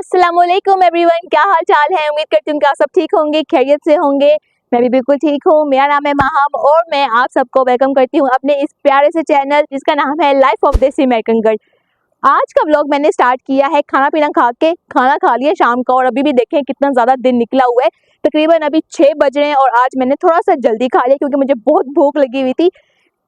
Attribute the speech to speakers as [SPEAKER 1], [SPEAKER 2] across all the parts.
[SPEAKER 1] अस्सलाम वालेकुम एवरीवन, क्या हाल चाल है। उम्मीद करती हूँ कि आप सब ठीक होंगे, खैरियत से होंगे। मैं भी बिल्कुल ठीक हूँ। मेरा नाम है माहम और मैं आप सबको वेलकम करती हूँ अपने इस प्यारे से चैनल जिसका नाम है लाइफ ऑफ देसी अमेरिकन गर्ल। आज का व्लॉग मैंने स्टार्ट किया है खाना पीना खा के। खाना खा लिया शाम का और अभी भी देखें कितना ज़्यादा दिन निकला हुआ है। तकरीबन अभी 6 बज रहे हैं और आज मैंने थोड़ा सा जल्दी खा लिया क्योंकि मुझे बहुत भूख लगी हुई थी।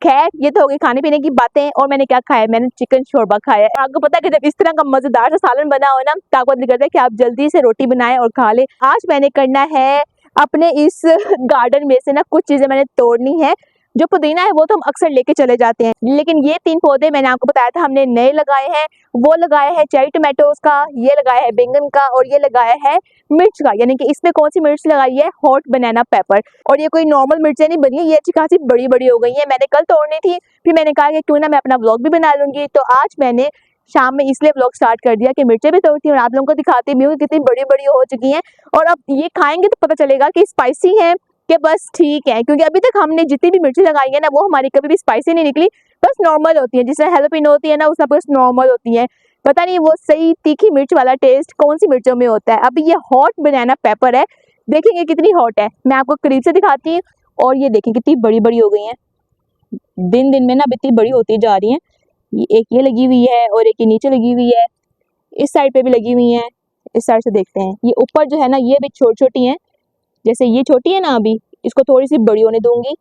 [SPEAKER 1] खैर, ये तो हो गई खाने पीने की बातें। और मैंने क्या खाया, मैंने चिकन शोरबा खाया है। आपको पता है कि जब इस तरह का मजेदार सा सालन बना हो ना, ताकत नहीं करता है कि आप जल्दी से रोटी बनाएं और खा लें। आज मैंने करना है अपने इस गार्डन में से ना कुछ चीजें मैंने तोड़नी है। जो पुदीना है वो तो हम अक्सर लेके चले जाते हैं, लेकिन ये 3 पौधे मैंने आपको बताया था हमने नए लगाए हैं। वो लगाया है चेरी टोमेटोज का, ये लगाया है बैंगन का और ये लगाया है मिर्च का। यानी कि इसमें कौन सी मिर्च लगाई है, हॉट बनाना पेपर। और ये कोई नॉर्मल मिर्चें नहीं बनी है, ये अच्छी खासी बड़ी बड़ी हो गई है। मैंने कल तोड़नी थी, फिर मैंने कहा कि क्यों ना मैं अपना व्लॉग भी बना लूंगी। तो आज मैंने शाम में इसलिए व्लॉग स्टार्ट कर दिया कि मिर्चें भी तोड़ती हूँ और आप लोगों को दिखाती भी हूँ कितनी बड़ी बड़ी हो चुकी हैं। और अब ये खाएंगे तो पता चलेगा कि स्पाइसी है कि बस ठीक है, क्योंकि अभी तक हमने जितनी भी मिर्ची लगाई है ना वो हमारी कभी भी स्पाइसी नहीं निकली, बस नॉर्मल होती है। जिससे हैलोपिनो होती है ना, उसका बस नॉर्मल होती है। पता नहीं वो सही तीखी मिर्च वाला टेस्ट कौन सी मिर्चों में होता है। अभी ये हॉट बनाना पेपर है, देखेंगे कितनी हॉट है। मैं आपको करीब से दिखाती हूँ। और ये देखें कितनी बड़ी बड़ी हो गई हैं, दिन दिन में ना इतनी बड़ी होती जा रही हैं। एक ये लगी हुई है और एक ये नीचे लगी हुई है, इस साइड पे भी लगी हुई है। इस साइड से देखते हैं, ये ऊपर जो है ना ये भी छोटी छोटी हैं। जैसे ये छोटी है ना, अभी इसको थोड़ी सी बड़ी होने दूंगी,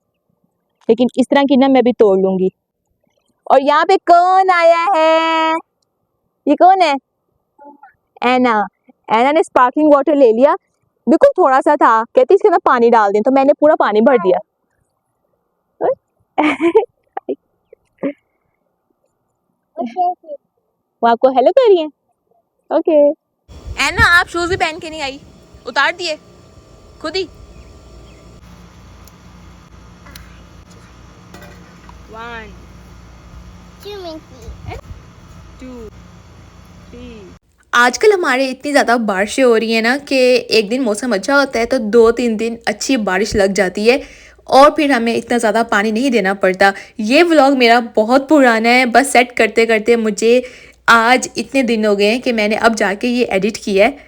[SPEAKER 1] लेकिन इस तरह की ना मैं भी तोड़ लूंगी। और यहाँ पे कौन आया है, ये कौन है? ऐना। ऐना ने स्पार्कलिंग वाटर ले लिया, बिल्कुल थोड़ा सा था, कहती इसके अंदर पानी डाल दें, तो मैंने पूरा पानी भर दिया। वो आपको हेलो कर रही है। ओके ऐना, आप शूज भी पहन के नहीं आई, उतार दिए खुद ही। 1 2 3। आजकल हमारे इतनी ज़्यादा बारिशें हो रही है ना कि एक दिन मौसम अच्छा होता है तो 2-3 दिन अच्छी बारिश लग जाती है और फिर हमें इतना ज़्यादा पानी नहीं देना पड़ता। ये व्लॉग मेरा बहुत पुराना है, बस सेट करते करते मुझे आज इतने दिन हो गए हैं कि मैंने अब जाके ये एडिट किया है।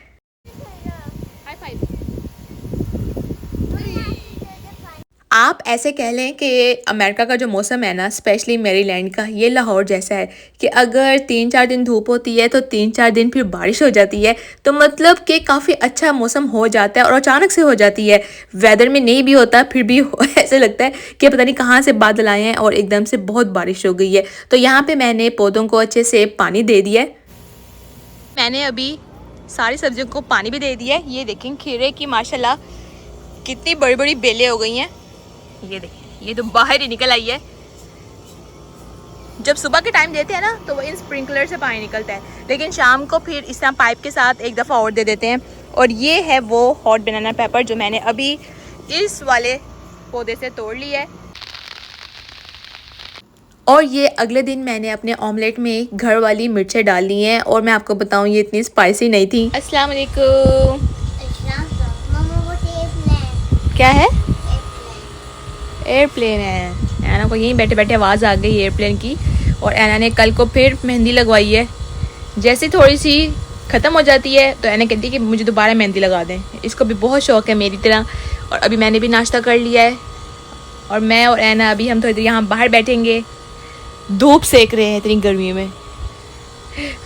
[SPEAKER 1] आप ऐसे कह लें कि अमेरिका का जो मौसम है ना, स्पेशली मैरीलैंड का, ये लाहौर जैसा है कि अगर 3-4 दिन धूप होती है तो 3-4 दिन फिर बारिश हो जाती है। तो मतलब कि काफ़ी अच्छा मौसम हो जाता है और अचानक से हो जाती है। वेदर में नहीं भी होता फिर भी ऐसे लगता है कि पता नहीं कहाँ से बादल आए हैं और एकदम से बहुत बारिश हो गई है। तो यहाँ पर मैंने पौधों को अच्छे से पानी दे दिया है। मैंने अभी सारी सब्जियों को पानी भी दे दिया है। ये देखें खीरे की माशाल्लाह कितनी बड़ी बड़ी बेलें हो गई हैं। ये देखिए, ये तो बाहर ही निकल आई है। जब सुबह के टाइम देते हैं ना तो वो इन स्प्रिंकलर से पानी निकलता है, लेकिन शाम को फिर इस तरह पाइप के साथ एक दफ़ा और दे देते हैं। और ये है वो हॉट बनाना पेपर जो मैंने अभी इस वाले पौधे से तोड़ लिया है। और ये अगले दिन मैंने अपने ऑमलेट में घर वाली मिर्चें डाल ली हैं और मैं आपको बताऊं ये इतनी स्पाइसी नहीं थी। अस्सलाम वालेकुम। क्या है? एयरप्लेन है। ऐना को यहीं बैठे बैठे आवाज़ आ गई एयरप्लेन की। और ऐना ने कल को फिर मेहंदी लगवाई है। जैसे थोड़ी सी ख़त्म हो जाती है तो ऐना कहती है कि मुझे दोबारा मेहंदी लगा दें। इसको भी बहुत शौक़ है मेरी तरह। और अभी मैंने भी नाश्ता कर लिया है और मैं और ऐना अभी हम थोड़ी देर यहाँ बाहर बैठेंगे, धूप सेक रहे हैं इतनी गर्मी में,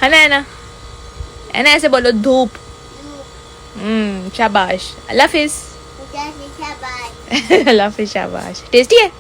[SPEAKER 1] है ना ऐना? ऐना ऐसे बोलो, धूप। शाबाश, अल्लाह हाफिज़। अल्लाह हाफिज़, शाबाश। टेस्टी है।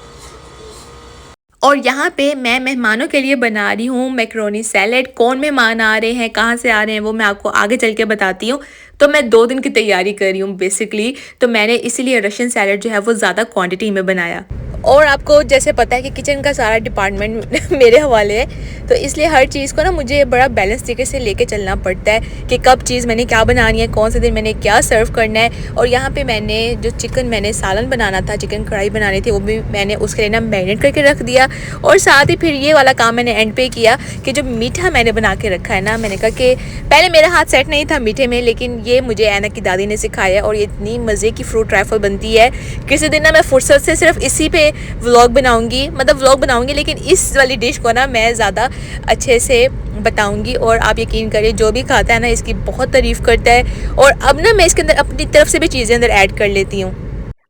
[SPEAKER 1] और यहाँ पे मैं मेहमानों के लिए बना रही हूँ मैकरोनी सैलेड। कौन मेहमान आ रहे हैं, कहाँ से आ रहे हैं, वो मैं आपको आगे चल के बताती हूँ। तो मैं 2 दिन की तैयारी कर रही हूँ बेसिकली, तो मैंने इसीलिए रशियन सैलेड जो है वो ज़्यादा क्वांटिटी में बनाया। और आपको जैसे पता है कि किचन का सारा डिपार्टमेंट मेरे हवाले है, तो इसलिए हर चीज़ को ना मुझे बड़ा बैलेंस तरीके से लेके चलना पड़ता है कि कब चीज़ मैंने क्या बनानी है, कौन से दिन मैंने क्या सर्व करना है। और यहाँ पे मैंने जो चिकन मैंने सालन बनाना था, चिकन कढ़ाई बनानी थी, वो भी मैंने उसके लिए ना मैरिनेट करके रख दिया। और साथ ही फिर ये वाला काम मैंने एंड पे किया कि जो मीठा मैंने बना के रखा है ना, मैंने कहा कि पहले मेरा हाथ सेट नहीं था मीठे में, लेकिन ये मुझे ऐना की दादी ने सिखाया और ये इतनी मज़े की फ्रूट ट्राइफल बनती है। किसी दिन ना मैं फुर्सत से सिर्फ इसी पे व्लॉग बनाऊंगी, लेकिन इस वाली डिश को ना मैं ज़्यादा अच्छे से बताऊंगी। और आप यकीन करें, जो भी खाता है ना इसकी बहुत तारीफ़ करता है। और अब ना मैं इसके अंदर अपनी तरफ से भी चीज़ें अंदर ऐड कर लेती हूँ।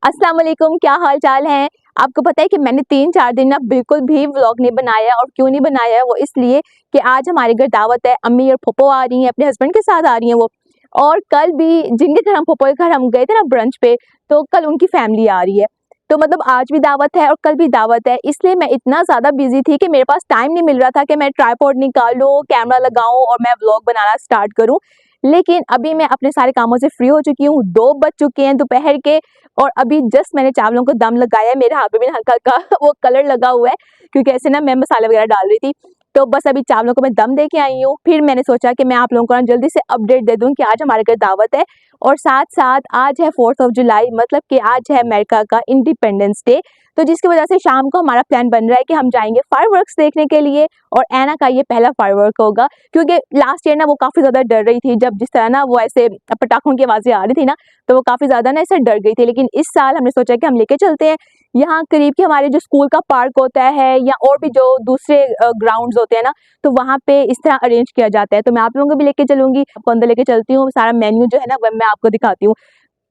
[SPEAKER 1] अस्सलाम वालेकुम, क्या हाल चाल है। आपको पता है कि मैंने 3-4 दिन ना बिल्कुल भी व्लॉग नहीं बनाया। और क्यों नहीं बनाया है वो इसलिए कि आज हमारे घर दावत है। अम्मी और फूफो आ रही हैं, अपने हस्बैंड के साथ आ रही हैं वो। और कल भी जिनके घर हम फूफो के घर हम गए थे ना ब्रंच पे, तो कल उनकी फैमिली आ रही है। तो मतलब आज भी दावत है और कल भी दावत है, इसलिए मैं इतना ज़्यादा बिजी थी कि मेरे पास टाइम नहीं मिल रहा था कि मैं ट्राइपॉड निकालूं, कैमरा लगाऊं और मैं व्लॉग बनाना स्टार्ट करूं। लेकिन अभी मैं अपने सारे कामों से फ्री हो चुकी हूँ। 2 बज चुके हैं दोपहर के और अभी जस्ट मैंने चावलों को दम लगाया है। मेरे हाथ में भी हल्का हल्का वो कलर लगा हुआ है, क्योंकि ऐसे ना मैं मसाले वगैरह डाल रही थी। तो बस अभी चावलों को मैं दम दे के आई हूँ। फिर मैंने सोचा कि मैं आप लोगों को ना जल्दी से अपडेट दे दूँ कि आज हमारे घर दावत है। और साथ साथ आज है 4th ऑफ जुलाई, मतलब कि आज है अमेरिका का इंडिपेंडेंस डे। तो जिसकी वजह से शाम को हमारा प्लान बन रहा है कि हम जाएंगे फायरवर्क्स देखने के लिए। और ऐना का ये पहला फायरवर्क होगा, क्योंकि लास्ट ईयर ना वो काफ़ी ज़्यादा डर रही थी। जब जिस तरह ना वो ऐसे पटाखों की आवाज़ें आ रही थी ना, तो वो काफ़ी ज़्यादा ना ऐसे डर गई थी। लेकिन इस साल हमने सोचा कि हम लेके चलते हैं। यहाँ करीब के हमारे जो स्कूल का पार्क होता है या और भी जो दूसरे ग्राउंड्स होते हैं ना, तो वहाँ पे इस तरह अरेंज किया जाता है। तो मैं आप लोगों को भी लेके चलूंगी, आपको अंदर लेके चलती हूँ। सारा मेन्यू जो है ना वो मैं आपको दिखाती हूँ।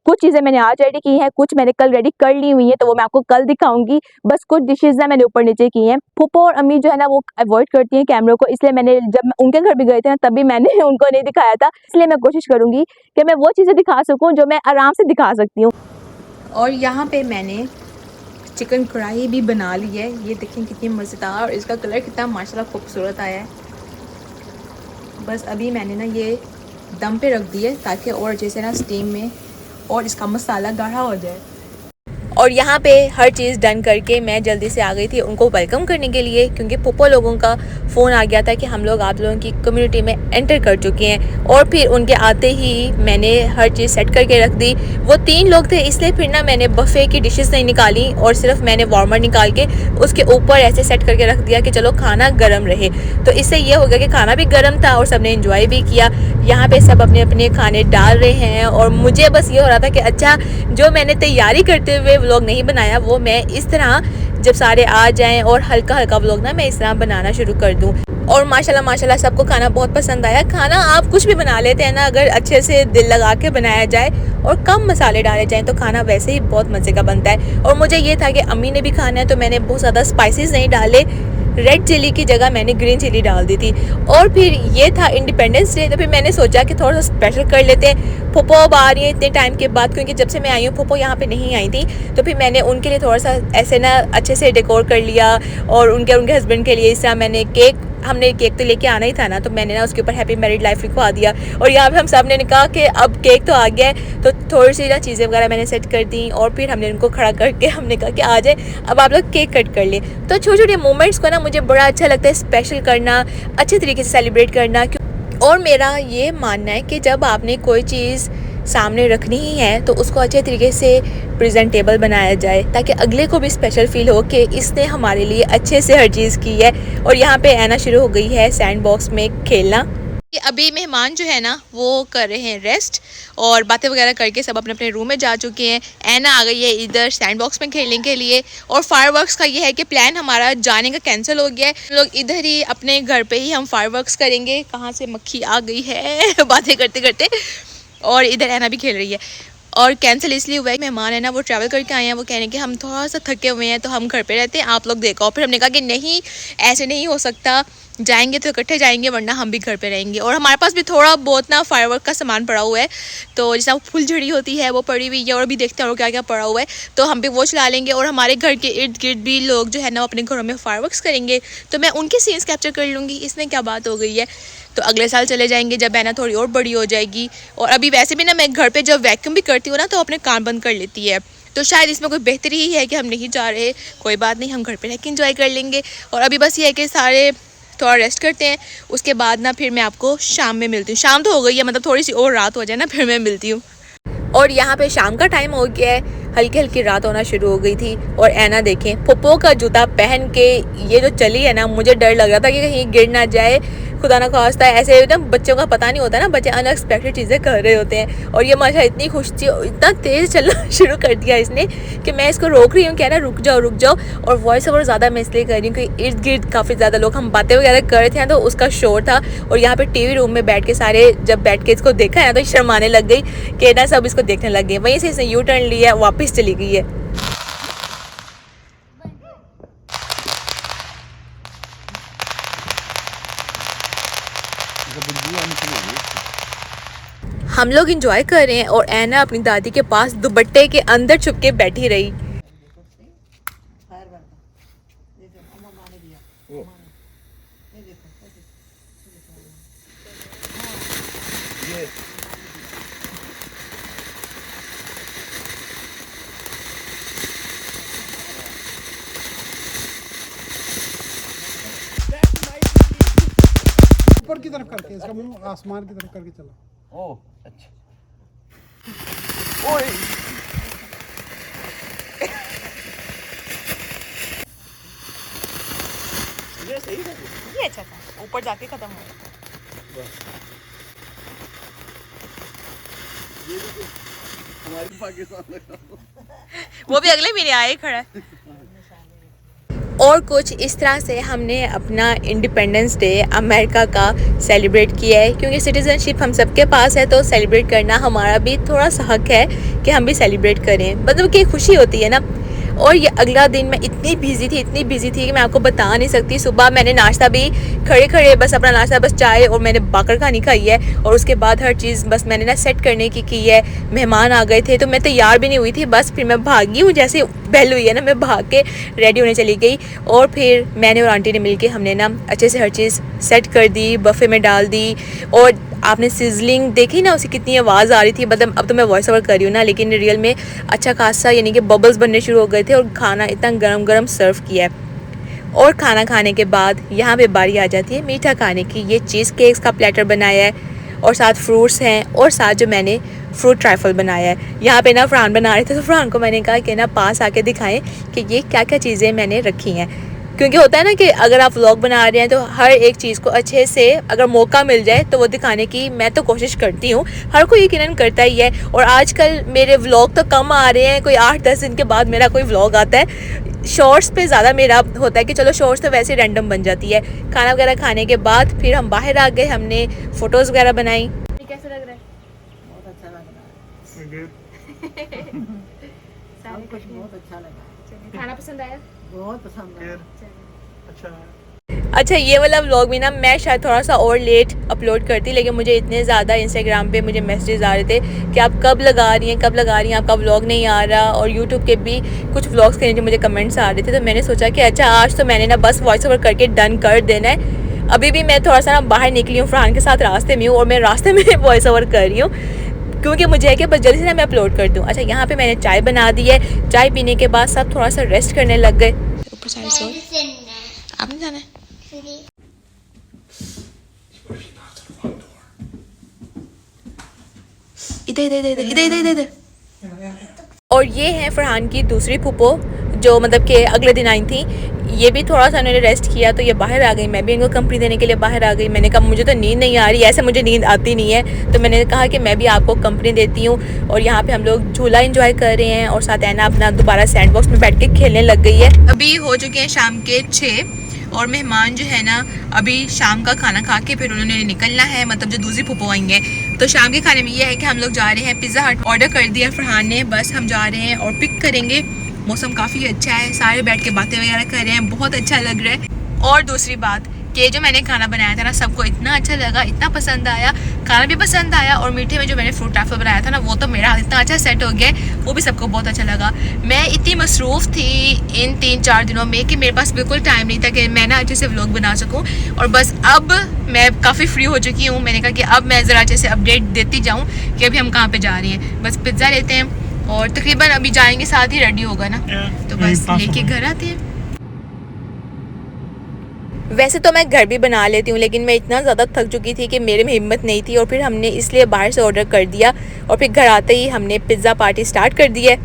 [SPEAKER 1] कुछ चीज़ें मैंने आज रेडी की हैं, कुछ मैंने कल रेडी कर ली हुई है, तो वो मैं आपको कल दिखाऊंगी। बस कुछ डिशेज ना मैंने ऊपर नीचे की हैं। फूफो और अम्मी जो है ना वो अवॉइड करती हैं कैमरे को, इसलिए मैंने जब मैं उनके घर भी गए थे ना तभी मैंने उनको नहीं दिखाया था। इसलिए मैं कोशिश करूंगी कि मैं वो चीज़ें दिखा सकूँ जो मैं आराम से दिखा सकती हूँ। और यहाँ पे मैंने चिकन कढ़ाई भी बना ली है। ये देखें कितनी मज़ेदार, और इसका कलर कितना माशाल्लाह खूबसूरत आया है। बस अभी मैंने ना ये दम पे रख दी है ताकि और जैसे ना स्टीम में और इसका मसाला गाढ़ा हो जाए। और यहाँ पे हर चीज़ डन करके मैं जल्दी से आ गई थी उनको वेलकम करने के लिए, क्योंकि फूफो लोगों का फ़ोन आ गया था कि हम लोग आप लोगों की कम्युनिटी में एंटर कर चुके हैं। और फिर उनके आते ही मैंने हर चीज़ सेट करके रख दी। वो 3 लोग थे, इसलिए फिर ना मैंने बफ़े की डिशेस नहीं निकाली और सिर्फ मैंने वार्मर निकाल के उसके ऊपर ऐसे सेट करके रख दिया कि चलो खाना गर्म रहे। तो इससे ये हो गया कि खाना भी गर्म था और सब ने इंजॉय भी किया। यहाँ पे सब अपने अपने खाने डाल रहे हैं और मुझे बस ये हो रहा था कि अच्छा, जो मैंने तैयारी करते हुए व्लॉग नहीं बनाया वो मैं इस तरह जब सारे आ जाएं और हल्का हल्का व्लॉग ना मैं इस तरह बनाना शुरू कर दूं। और माशाल्लाह माशाल्लाह सबको खाना बहुत पसंद आया। खाना आप कुछ भी बना लेते हैं ना, अगर अच्छे से दिल लगा के बनाया जाए और कम मसाले डाले जाएं तो खाना वैसे ही बहुत मज़े का बनता है। और मुझे ये था कि अम्मी ने भी खाना है, तो मैंने बहुत ज़्यादा स्पाइसेस नहीं डाले। रेड चिली की जगह मैंने ग्रीन चिली डाल दी थी। और फिर ये था इंडिपेंडेंस डे, तो फिर मैंने सोचा कि थोड़ा सा स्पेशल कर लेते हैं। फूफो अब आ रही है इतने टाइम के बाद, क्योंकि जब से मैं आई हूँ फूफो यहाँ पे नहीं आई थी। तो फिर मैंने उनके लिए थोड़ा सा ऐसे ना अच्छे से डेकोर कर लिया। और उनके हस्बैंड के लिए इस तरह मैंने हमने केक तो लेके आना ही था ना, तो मैंने ना उसके ऊपर हैप्पी मैरिड लाइफ लिखवा दिया। और यहाँ पे हम सब ने कहा कि अब केक तो आ गया है, तो थोड़ी सी ना चीज़ें वगैरह मैंने सेट कर दी। और फिर हमने उनको खड़ा करके हमने कहा कि आ जाए, अब आप लोग केक कट कर ले। तो छोटे छोटे मोमेंट्स को ना मुझे बड़ा अच्छा लगता है स्पेशल करना, अच्छे तरीके से सेलिब्रेट करना। और मेरा ये मानना है कि जब आपने कोई चीज़ सामने रखनी ही है तो उसको अच्छे तरीके से प्रेजेंटेबल बनाया जाए, ताकि अगले को भी स्पेशल फील हो कि इसने हमारे लिए अच्छे से हर चीज़ की है। और यहाँ पे ऐना शुरू हो गई है सैंड बॉक्स में खेलना। अभी मेहमान जो है ना वो कर रहे हैं रेस्ट और बातें वगैरह करके सब अपने अपने रूम में जा चुके हैं। ऐना आ गई है इधर सैंड बॉक्स में खेलने के लिए। और फायरवर्क्स का ये है कि प्लान हमारा जाने का कैंसिल हो गया है। लोग इधर ही अपने घर पे ही हम फायरवर्क्स करेंगे। कहाँ से मक्खी आ गई है बातें करते करते। और इधर ऐना भी खेल रही है। और कैंसिल इसलिए हुआ है, मेहमान है ना वो ट्रैवल करके आए हैं, वो कह रहे हैं कि हम थोड़ा सा थके हुए हैं तो हम घर पे रहते हैं, आप लोग देखो। फिर हमने कहा कि नहीं, ऐसे नहीं हो सकता, जाएंगे तो इकट्ठे जाएंगे, वरना हम भी घर पे रहेंगे। और हमारे पास भी थोड़ा बहुत ना फायरवर्क का सामान पड़ा हुआ है, तो जैसा वो फुलझड़ी होती है वो पड़ी हुई है, और भी देखते हैं और क्या क्या पड़ा हुआ है, तो हम भी वो चला लेंगे। और हमारे घर के इर्द गिर्द भी लोग जो है ना अपने घरों में फायरवर्क्स करेंगे, तो मैं उनके सीन्स कैप्चर कर लूँगी। इसमें क्या बात हो गई है। तो अगले साल चले जाएंगे जब ऐना थोड़ी और बड़ी हो जाएगी। और अभी वैसे भी ना मैं घर पे जब वैक्यूम भी करती हूँ ना तो अपने कान बंद कर लेती है, तो शायद इसमें कोई बेहतरी ही है कि हम नहीं जा रहे। कोई बात नहीं, हम घर पे रह के इंजॉय कर लेंगे। और अभी बस ये है कि सारे थोड़ा रेस्ट करते हैं, उसके बाद ना फिर मैं आपको शाम में मिलती हूँ। शाम तो हो गई है, मतलब थोड़ी सी और रात हो जाए ना फिर मैं मिलती हूँ। और यहाँ पे शाम का टाइम हो गया है, हल्की हल्की रात होना शुरू हो गई थी। और ऐना देखें फुप्पो का जूता पहन के ये जो चली है ना, मुझे डर लग रहा था कि कहीं गिर ना जाए। खुदा ना खास्ता ऐसे ना बच्चों का पता नहीं होता ना, बच्चे अनएक्सपेक्टेड चीज़ें कर रहे होते हैं। और ये माशा इतनी खुश थी, इतना तेज़ चलना शुरू कर दिया इसने कि मैं इसको रोक रही हूँ, कह रहा रुक जाओ। और वॉइस ओवर ज़्यादा मैं इसलिए कर रही हूँ कि इर्द गिर्द काफ़ी ज़्यादा लोग हम बातें वगैरह कर रहे थे तो उसका शोर था। और यहाँ पे टीवी रूम में बैठ के सारे जब बैठ के इसको देखा है तो शर्माने लग गई कि ना सब इसको देखने लग गए। वहीं से इसने यू टर्न लिया, वापस चली गई है। हम लोग इंजॉय कर रहे हैं और ऐना अपनी दादी के पास दुपट्टे के अंदर छुप के बैठी रही।
[SPEAKER 2] ऊपर की तरफ करके, इसका मुंह आसमान की तरफ करके चलो।
[SPEAKER 3] ओह अच्छा। ओए ये सही है,
[SPEAKER 1] ये अच्छा था, ऊपर जाके खत्म हो।
[SPEAKER 3] बस ये भी हमारी पाकिस्तान
[SPEAKER 1] वो भी अगले महीने आए खड़ा है। और कुछ इस तरह से हमने अपना इंडिपेंडेंस डे अमेरिका का सेलिब्रेट किया है, क्योंकि सिटीज़नशिप हम सबके पास है तो सेलिब्रेट करना हमारा भी थोड़ा सा हक है कि हम भी सेलिब्रेट करें, मतलब कि खुशी होती है ना। और ये अगला दिन मैं इतनी बिजी थी कि मैं आपको बता नहीं सकती। सुबह मैंने नाश्ता भी खड़े बस अपना नाश्ता, बस चाय और मैंने बाकर खानी खाई है। और उसके बाद हर चीज़ बस मैंने ना सेट करने की है। मेहमान आ गए थे तो मैं तैयार भी नहीं हुई थी, बस फिर मैं भागी हूँ, जैसे बेल हुई है ना मैं भाग के रेडी होने चली गई। और फिर मैंने और आंटी ने मिलके हमने ना अच्छे से हर चीज़ सेट कर दी, बफे में डाल दी। और आपने सिजलिंग देखी ना, उसकी कितनी आवाज़ आ रही थी, मतलब अब तो मैं वॉइस ओवर कर रही हूँ ना, लेकिन रियल में अच्छा खासा यानी कि बबल्स बनने शुरू हो गए थे। और खाना इतना गरम सर्व किया है। और खाना खाने के बाद यहाँ पे बारी आ जाती है मीठा खाने की। ये चीज़ केक्स का प्लेटर बनाया है और साथ फ्रूट्स हैं और साथ जो मैंने फ्रूट ट्राइफल बनाया है। यहाँ पे ना फरहान बना रहे थे तो फरहान को मैंने कहा कि ना पास आके दिखाएं कि ये क्या क्या चीज़ें मैंने रखी हैं, क्योंकि होता है ना कि अगर आप व्लॉग बना रहे हैं तो हर एक चीज़ को अच्छे से अगर मौका मिल जाए तो वो दिखाने की मैं तो कोशिश करती हूँ। हर कोई यकीनन करता ही है। और आजकल मेरे व्लॉग तो कम आ रहे हैं, कोई 8-10 दिन के बाद मेरा कोई व्लॉग आता है। शॉर्ट्स पे ज़्यादा मेरा होता है कि चलो शॉर्ट्स तो वैसे रैंडम बन जाती है। खाना वगैरह खाने के बाद फिर हम बाहर आ गए, हमने फ़ोटोज़ वगैरह बनाई। कैसा लग रहा है?
[SPEAKER 4] बहुत अच्छा लग रहा है। सब कुछ बहुत अच्छा लगा।
[SPEAKER 1] खाना पसंद आया?
[SPEAKER 4] बहुत पसंद आया।
[SPEAKER 1] अच्छा, ये वाला व्लॉग भी ना मैं शायद थोड़ा सा और लेट अपलोड करती, लेकिन मुझे इतने ज़्यादा इंस्टाग्राम पे मुझे मैसेजेस आ रहे थे कि आप कब लगा रही हैं, आपका व्लॉग नहीं आ रहा। और यूट्यूब के भी कुछ व्लॉग्स के नीचे मुझे कमेंट्स आ रहे थे, तो मैंने सोचा कि अच्छा आज तो मैंने ना बस वॉइस ओवर करके डन कर देना है। अभी भी मैं थोड़ा सा ना बाहर निकली हूँ, फरहान के साथ रास्ते में हूँ और मैं रास्ते में वॉइस ओवर कर रही हूँ, क्योंकि मुझे है कि बस जल्दी से ना मैं अपलोड कर दूँ। अच्छा, यहाँ पे मैंने चाय बना दी है। चाय पीने के बाद सब थोड़ा सा रेस्ट करने लग गए। ऊपर साइड आपने जाना है? इधर। और ये है फरहान की दूसरी फूफो जो मतलब कि अगले दिन आई थी। ये भी थोड़ा सा उन्होंने रेस्ट किया तो ये बाहर आ गई, मैं भी इनको कंपनी देने के लिए बाहर आ गई। मैंने कहा मुझे तो नींद नहीं आ रही, ऐसे मुझे नींद आती नहीं है, तो मैंने कहा कि मैं भी आपको कंपनी देती हूँ। और यहाँ पे हम लोग झूला एंजॉय कर रहे हैं और साथ ऐना अपना दोबारा सैंडबॉक्स में बैठ के खेलने लग गई है। अभी हो चुके हैं शाम के 6 और मेहमान जो है ना अभी शाम का खाना खा के फिर उन्होंने निकलना है, मतलब जो दूसरी फूफो आएंगे। तो शाम के खाने में ये है कि हम लोग जा रहे हैं पिज़्ज़ा हट, ऑर्डर कर दिया फरहान ने, बस हम जा रहे हैं और पिक करेंगे। मौसम काफ़ी अच्छा है, सारे बैठ के बातें वगैरह कर रहे हैं, बहुत अच्छा लग रहा है। और दूसरी बात कि जो मैंने खाना बनाया था ना सबको इतना अच्छा लगा, इतना पसंद आया, खाना भी पसंद आया। और मीठे में जो मैंने फ्रूट ट्राइफल बनाया था ना वो तो मेरा इतना अच्छा सेट हो गया, वो भी सबको बहुत अच्छा लगा। मैं इतनी मसरूफ़ थी इन 3-4 दिनों में कि मेरे पास बिल्कुल टाइम नहीं था कि मैं ना अच्छे से व्लॉग बना सकूं। और बस अब मैं काफ़ी फ्री हो चुकी हूँ। मैंने कहा कि अब मैं ज़रा अच्छे से अपडेट देती जाऊँ कि अभी हम कहाँ पर जा रहे हैं। बस पिज़्ज़ा लेते हैं और तकरीबन अभी जाएंगे, साथ ही रेडी होगा ना, तो बस लेके घर आते हैं। वैसे तो मैं घर भी बना लेती हूँ, लेकिन मैं इतना ज़्यादा थक चुकी थी कि मेरे में हिम्मत नहीं थी और फिर हमने इसलिए बाहर से ऑर्डर कर दिया और फिर घर आते ही हमने पिज़्ज़ा पार्टी स्टार्ट कर दी है।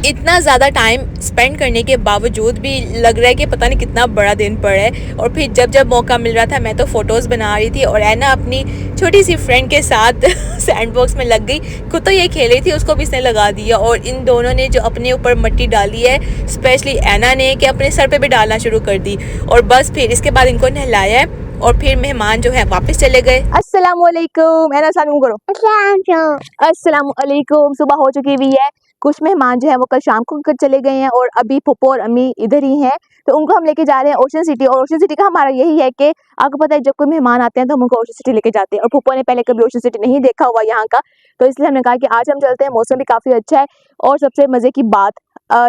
[SPEAKER 1] इतना ज़्यादा टाइम स्पेंड करने के बावजूद भी लग रहा है कि पता नहीं कितना बड़ा दिन पड़ा है। और फिर जब जब मौका मिल रहा था मैं तो फ़ोटोज़ बना रही थी और ऐना अपनी छोटी सी फ्रेंड के साथ सैंडबॉक्स में लग गई। खुद तो ये खेल रही थी, उसको भी इसने लगा दिया। और इन दोनों ने जो अपने ऊपर मिट्टी डाली है, स्पेशली ऐना ने, कि अपने सर पे भी डालना शुरू कर दी। और बस फिर इसके बाद इनको नहलाया है और फिर मेहमान जो है वापस चले गए। अस्सलाम वालेकुम, ऐना सलाम करो। अस्सलाम वालेकुम। सुबह हो चुकी हुई है। कुछ मेहमान जो है वो कल शाम को कर चले गए हैं और अभी पप्पू और अम्मी इधर ही हैं, तो उनको हम लेके जा रहे हैं ओशन सिटी। और ओशन सिटी का हमारा यही है कि आपको पता है जब कोई मेहमान आते हैं तो हम उनको ओशन सिटी लेके जाते हैं। और पप्पू ने पहले कभी ओशन सिटी नहीं देखा हुआ यहाँ का, तो इसलिए हमने कहा कि आज हम चलते हैं। मौसम भी काफ़ी अच्छा है। और सबसे मज़े की बात,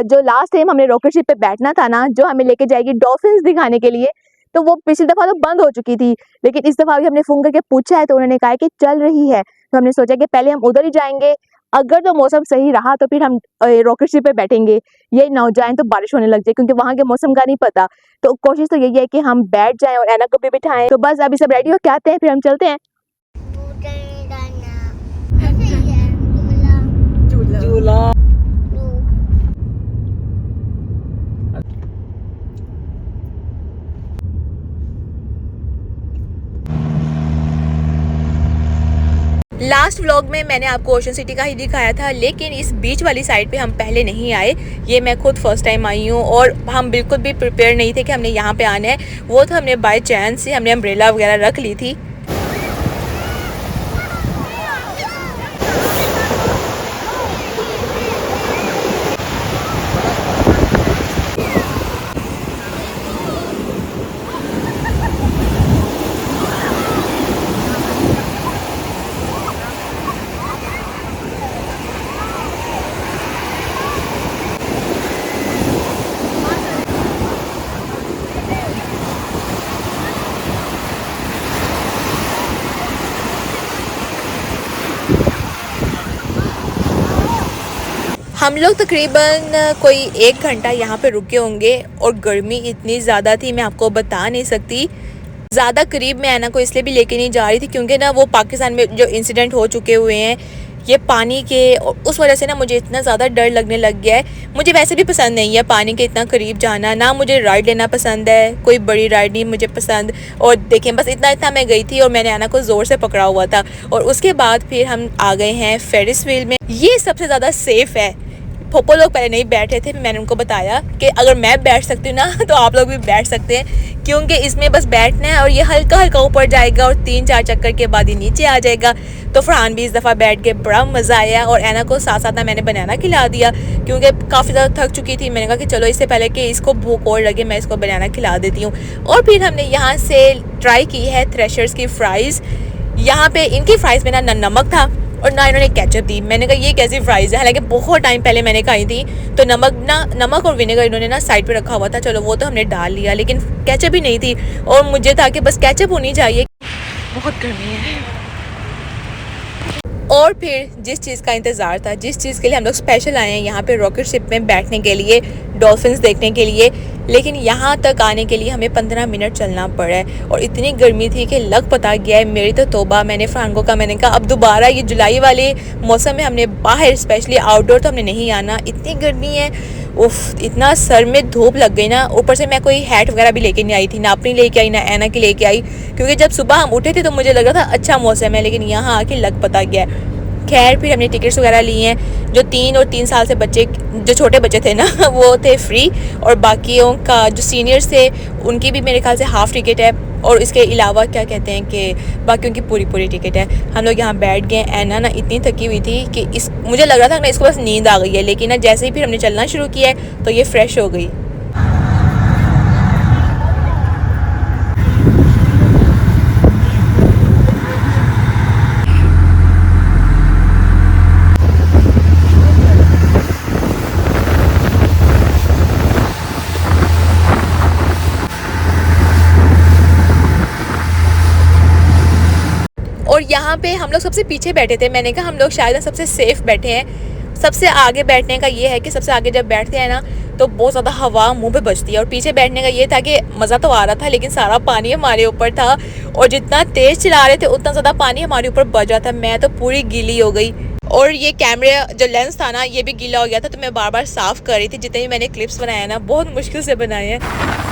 [SPEAKER 1] जो लास्ट टाइम हमने रॉकेट शिप पे बैठना था ना, जो हमें लेके जाएगी डॉल्फिन्स दिखाने के लिए, तो वो पिछली दफ़ा तो बंद हो चुकी थी, लेकिन इस दफ़ा भी हमने फ़ोन करके पूछा है तो उन्होंने कहा कि चल रही है। तो हमने सोचा कि पहले हम उधर ही जाएंगे, अगर तो मौसम सही रहा तो फिर हम रॉकेट शिप पे बैठेंगे। ये ना हो जाए तो बारिश होने लग जाए, क्योंकि वहाँ के मौसम का नहीं पता। तो कोशिश तो यही है कि हम बैठ जाएं और ऐना को भी बिठाएं। तो बस अभी सब रेडी हो के आते हैं, फिर हम चलते हैं।
[SPEAKER 3] झूला
[SPEAKER 1] लास्ट व्लॉग में मैंने आपको ओशन सिटी का ही दिखाया था, लेकिन इस बीच वाली साइड पे हम पहले नहीं आए। ये मैं खुद फर्स्ट टाइम आई हूँ और हम बिल्कुल भी प्रिपेयर नहीं थे कि हमने यहाँ पे आना है। वो तो हमने बाय चांस से हमने अम्ब्रेला वगैरह रख ली थी। हम लोग तकरीबन कोई 1 घंटा यहाँ पे रुके होंगे और गर्मी इतनी ज़्यादा थी मैं आपको बता नहीं सकती। ज़्यादा करीब में ऐना को इसलिए भी लेके नहीं जा रही थी क्योंकि ना वो पाकिस्तान में जो इंसिडेंट हो चुके हुए हैं ये पानी के, उस वजह से ना मुझे इतना ज़्यादा डर लगने लग गया है। मुझे वैसे भी पसंद नहीं है पानी के इतना करीब जाना, ना मुझे राइड लेना पसंद है, कोई बड़ी राइड नहीं मुझे पसंद। और देखें बस इतना मैं गई थी और मैंने ऐना को ज़ोर से पकड़ा हुआ था। और उसके बाद फिर हम आ गए हैं फेरिस व्हील में। ये सबसे ज़्यादा सेफ़ है। पप्पू लोग पहले नहीं बैठे थे, मैंने उनको बताया कि अगर मैं बैठ सकती हूँ ना तो आप लोग भी बैठ सकते हैं, क्योंकि इसमें बस बैठना है और ये हल्का हल्का ऊपर जाएगा और 3-4 चक्कर के बाद ही नीचे आ जाएगा। तो फरहान भी इस दफ़ा बैठ के बड़ा मज़ा आया और ऐना को साथ साथ मैंने बनाना खिला दिया क्योंकि काफ़ी ज़्यादा थक चुकी थी। मैंने कहा कि चलो इससे पहले कि इसको भूख और लगे मैं इसको बनाना खिला देती हूँ। और फिर हमने यहाँ से ट्राई की है थ्रेशर्स की फ़्राइज़। यहाँ पे इनकी फ़्राइज़ में ना नमक था और ना इन्होंने केचप दी। मैंने कहा ये कैसी फ्राइज़ है, हालांकि बहुत टाइम पहले मैंने खाई थी। तो नमक और विनेगर इन्होंने ना साइड पे रखा हुआ था, चलो वो तो हमने डाल लिया, लेकिन केचप ही नहीं थी। और मुझे था कि बस केचप होनी चाहिए, बहुत गर्मी है। और फिर जिस चीज़ का इंतज़ार था, जिस चीज़ के लिए हम लोग स्पेशल आए हैं यहाँ पे रॉकेट शिप में बैठने के लिए, डॉल्फिन्स देखने के लिए, लेकिन यहाँ तक आने के लिए हमें 15 मिनट चलना पड़ा है। और इतनी गर्मी थी कि लग पता गया है मेरी तो तौबा। मैंने फ्रांको का मैंने कहा अब दोबारा ये जुलाई वाले मौसम में हमने बाहर स्पेशली आउटडोर तो हमने नहीं आना, इतनी गर्मी है। उफ, इतना सर में धूप लग गई ना। ऊपर से मैं कोई हैट वगैरह भी लेके नहीं आई थी, ना अपनी लेके आई ना ऐना की लेके आई, क्योंकि जब सुबह हम उठे थे तो मुझे लग रहा था अच्छा मौसम है, लेकिन यहाँ आके लग पता गया। खैर फिर हमने टिकट्स वगैरह लिए हैं। जो 3 और 3 साल से बच्चे, जो छोटे बच्चे थे ना वो थे फ्री, और बाकियों का जो सीनियर्स थे उनकी भी मेरे ख्याल से हाफ़ टिकट है। और इसके अलावा क्या कहते हैं कि बाकियों की पूरी टिकट है। हम लोग यहाँ बैठ गए। ऐना ना इतनी थकी हुई थी कि मुझे लग रहा था ना इसको बस नींद आ गई है, लेकिन ना जैसे ही फिर हमने चलना शुरू किया है तो ये फ्रेश हो गई। और यहाँ पे हम लोग सबसे पीछे बैठे थे। मैंने कहा हम लोग शायद सबसे सेफ़ बैठे हैं। सबसे आगे बैठने का ये है कि सबसे आगे जब बैठते हैं ना तो बहुत ज़्यादा हवा मुंह पे बजती है, और पीछे बैठने का ये था कि मज़ा तो आ रहा था लेकिन सारा पानी हमारे ऊपर था, और जितना तेज़ चला रहे थे उतना ज़्यादा पानी हमारे ऊपर बज रहा था। मैं तो पूरी गीली हो गई। और ये कैमरे जो लेंस था ना ये भी गीला हो गया था, तो मैं बार बार साफ़ कर रही थी। जितने भी मैंने क्लिप्स बनाए ना बहुत मुश्किल से बनाए हैं।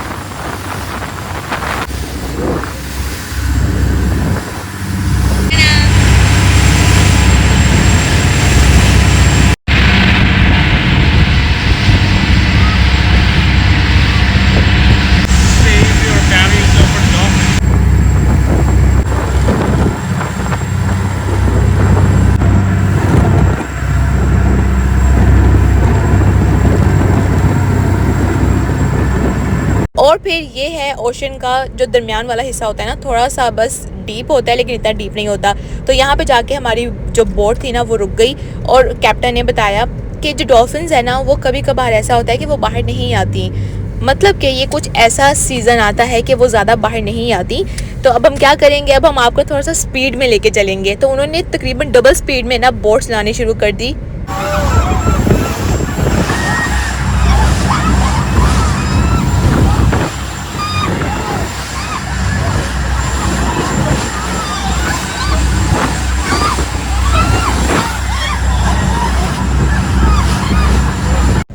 [SPEAKER 1] और फिर ये है ओशन का जो दरमियान वाला हिस्सा होता है ना, थोड़ा सा बस डीप होता है लेकिन इतना डीप नहीं होता। तो यहाँ पे जाके हमारी जो बोट थी ना वो रुक गई और कैप्टन ने बताया कि जो डॉल्फिन्स है ना वो कभी कभार ऐसा होता है कि वो बाहर नहीं आती, मतलब कि ये कुछ ऐसा सीज़न आता है कि वो ज़्यादा बाहर नहीं आती। तो अब हम क्या करेंगे, अब हम आपको थोड़ा सा स्पीड में लेके चलेंगे। तो उन्होंने तकरीबन डबल स्पीड में ना बोट चलानी शुरू कर दी।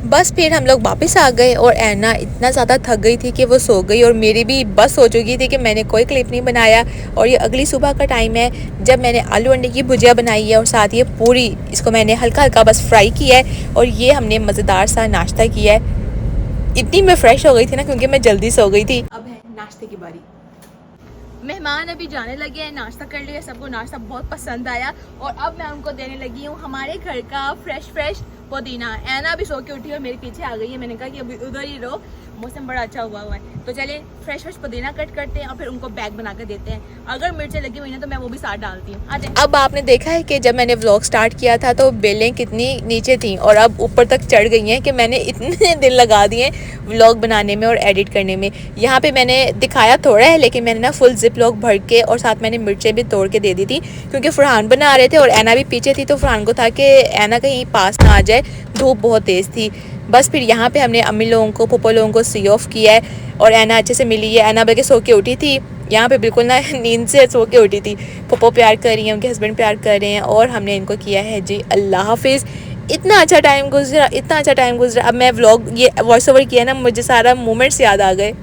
[SPEAKER 1] बस फिर हम लोग वापस आ गए और ऐना इतना ज़्यादा थक गई थी कि वो सो गई और मेरी भी बस हो चुकी थी कि मैंने कोई क्लिप नहीं बनाया। और ये अगली सुबह का टाइम है जब मैंने आलू अंडे की भुजिया बनाई है और साथ ये पूरी इसको मैंने हल्का हल्का बस फ्राई किया है और ये हमने मज़ेदार सा नाश्ता किया है। इतनी मैं फ्रेश हो गई थी ना क्योंकि मैं जल्दी सो गई थी। अब है नाश्ते की बारी। मेहमान अभी जाने लगे हैं, नाश्ता कर लिया, सबको नाश्ता बहुत पसंद आया और अब मैं उनको देने लगी हूँ हमारे घर का फ्रेश पुदीना। ऐना भी सो के उठी और मेरे पीछे आ गई है। मैंने कहा कि अभी उधर ही रहो, मौसम बड़ा अच्छा हुआ है। तो चलें फ्रेश पुदीना कट करते हैं और फिर उनको बैग बना कर देते हैं। अगर मिर्चें लगी हुई ना तो मैं वो भी साथ डालती हूँ। आते हैं। अब आपने देखा है कि जब मैंने व्लॉग स्टार्ट किया था तो बेलें कितनी नीचे थी और अब ऊपर तक चढ़ गई हैं कि मैंने इतने दिन लगा दिए व्लॉग बनाने में और एडिट करने में। यहाँ पे मैंने दिखाया थोड़ा है लेकिन मैंने ना फुल जिप लॉग भर के और साथ मैंने मिर्चें भी तोड़ के दे दी थी क्योंकि फरहान बना रहे थे और ऐना भी पीछे थी। तो फरहान को था कि ऐना कहीं पास ना आ जाए, धूप बहुत तेज़ थी। बस फिर यहाँ पे हमने अम्मी लोगों को पप्पो लोगों को सी ऑफ किया है और ऐना अच्छे से मिली है। ऐना बल्कि सो के उठी थी, यहाँ पे बिल्कुल ना नींद से सो के उठी थी। पप्पो प्यार कर रही हैं, उनके हस्बैंड प्यार कर रहे हैं और हमने इनको किया है जी अल्लाह हाफिज़। इतना अच्छा टाइम गुजरा। अब मैं व्लॉग ये वॉइस ओवर किया ना, मुझे सारा मोमेंट्स याद आ गए।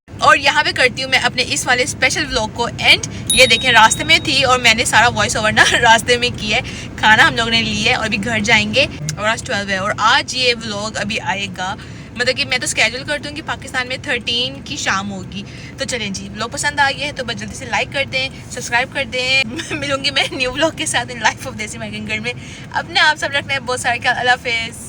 [SPEAKER 1] और यहाँ पे करती हूँ मैं अपने इस वाले स्पेशल व्लॉग को एंड। ये देखें रास्ते में थी और मैंने सारा वॉइस ओवर ना रास्ते में किया है। खाना हम लोगों ने लिया है और अभी घर जाएंगे और आज 12 है और आज ये व्लॉग अभी आएगा, मतलब कि मैं तो स्केड्यूल कर दूँगी पाकिस्तान में 13 की शाम होगी। तो चलें जी, व्लॉग पसंद आ गया है तो बस जल्दी से लाइक कर दें, सब्सक्राइब कर दें। मिलूंगी मैं न्यू व्लॉग के साथ इन लाइफ ऑफ देसी मैकिंग में। अपने आप सब रखना है बहुत सारे ख्याल। अल्लाह हाफिज़।